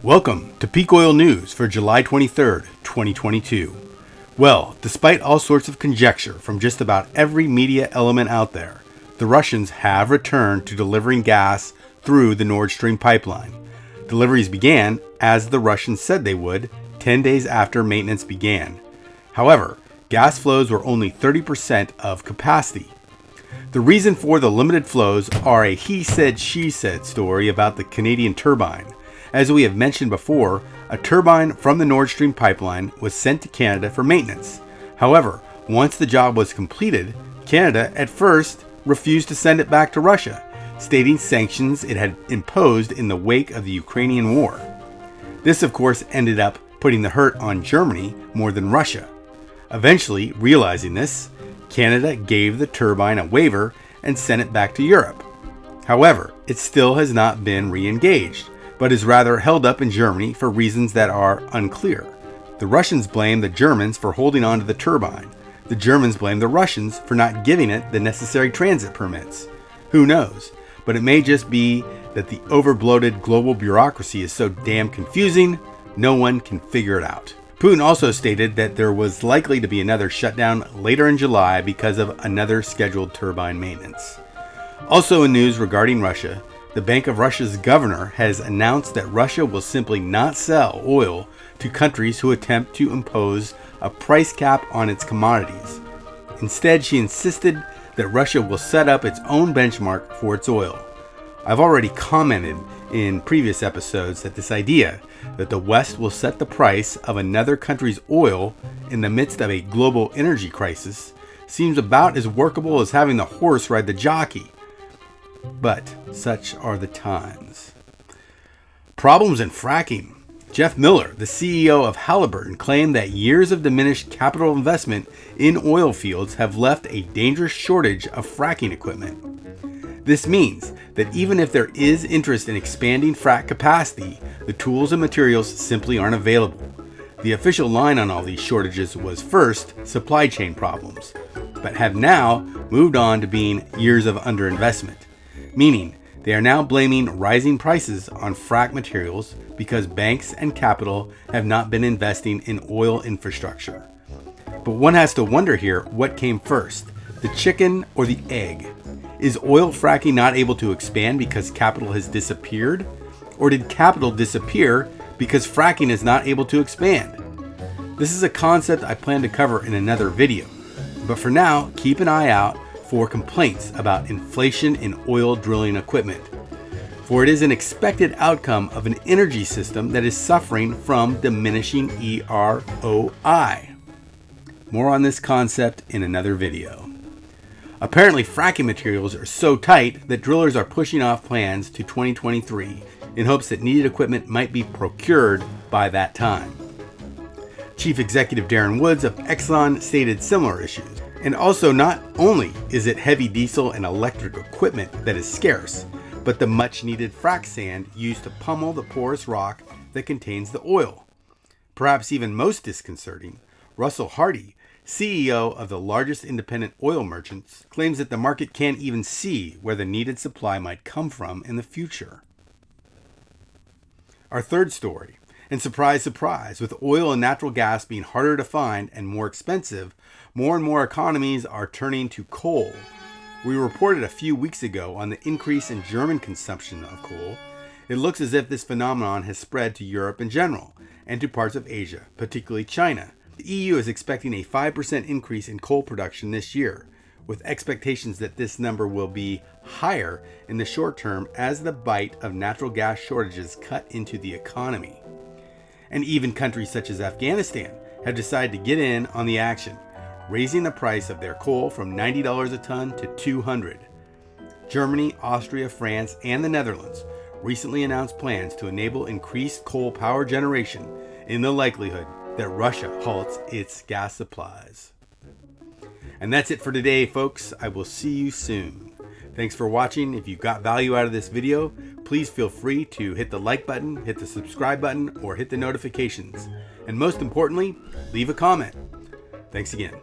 Welcome to Peak Oil News for July 23rd, 2022. Well, despite all sorts of conjecture from just about every media element out there, the Russians have returned to delivering gas through the Nord Stream pipeline. Deliveries began, as the Russians said they would, 10 days after maintenance began. However, gas flows were only 30% of capacity. The reason for the limited flows are a he said, she said story about the Canadian turbine. As we have mentioned before, a turbine from the Nord Stream pipeline was sent to Canada for maintenance. However, once the job was completed, Canada at first refused to send it back to Russia, stating sanctions it had imposed in the wake of the Ukrainian war. This, of course, ended up putting the hurt on Germany more than Russia. Eventually, realizing this, Canada gave the turbine a waiver and sent it back to Europe. However, it still has not been re-engaged, but is rather held up in Germany for reasons that are unclear. The Russians blame the Germans for holding on to the turbine. The Germans blame the Russians for not giving it the necessary transit permits. Who knows? But it may just be that the over-bloated global bureaucracy is so damn confusing, no one can figure it out. Putin also stated that there was likely to be another shutdown later in July because of another scheduled turbine maintenance. Also in news regarding Russia, the Bank of Russia's governor has announced that Russia will simply not sell oil to countries who attempt to impose a price cap on its commodities. Instead, she insisted that Russia will set up its own benchmark for its oil. I've already commented in previous episodes that this idea that the West will set the price of another country's oil in the midst of a global energy crisis seems about as workable as having the horse ride the jockey. But such are the times. Problems in fracking. Jeff Miller, the CEO of Halliburton, claimed that years of diminished capital investment in oil fields have left a dangerous shortage of fracking equipment. This means that even if there is interest in expanding frack capacity, the tools and materials simply aren't available. The official line on all these shortages was first supply chain problems, but have now moved on to being years of underinvestment. Meaning, they are now blaming rising prices on frack materials because banks and capital have not been investing in oil infrastructure. But one has to wonder here, what came first, the chicken or the egg? Is oil fracking not able to expand because capital has disappeared? Or did capital disappear because fracking is not able to expand? This is a concept I plan to cover in another video. But for now, keep an eye out for complaints about inflation in oil drilling equipment, for it is an expected outcome of an energy system that is suffering from diminishing ROI. More on this concept in another video. Apparently, fracking materials are so tight that drillers are pushing off plans to 2023 in hopes that needed equipment might be procured by that time. Chief Executive Darren Woods of Exxon stated similar issues. And also, not only is it heavy diesel and electric equipment that is scarce, but the much needed frac sand used to pummel the porous rock that contains the oil. Perhaps even most disconcerting, Russell Hardy, CEO of the largest independent oil merchants, claims that the market can't even see where the needed supply might come from in the future. Our third story. And surprise, surprise, with oil and natural gas being harder to find and more expensive, more and more economies are turning to coal. We reported a few weeks ago on the increase in German consumption of coal. It looks as if this phenomenon has spread to Europe in general and to parts of Asia, particularly China. The EU is expecting a 5% increase in coal production this year, with expectations that this number will be higher in the short term as the bite of natural gas shortages cut into the economy. And even countries such as Afghanistan have decided to get in on the action, raising the price of their coal from $90 a ton to $200. Germany, Austria, France, and the Netherlands recently announced plans to enable increased coal power generation in the likelihood that Russia halts its gas supplies. And that's it for today, folks. I will see you soon. Thanks for watching. If you got value out of this video, please feel free to hit the like button, hit the subscribe button, or hit the notifications. And most importantly, leave a comment. Thanks again.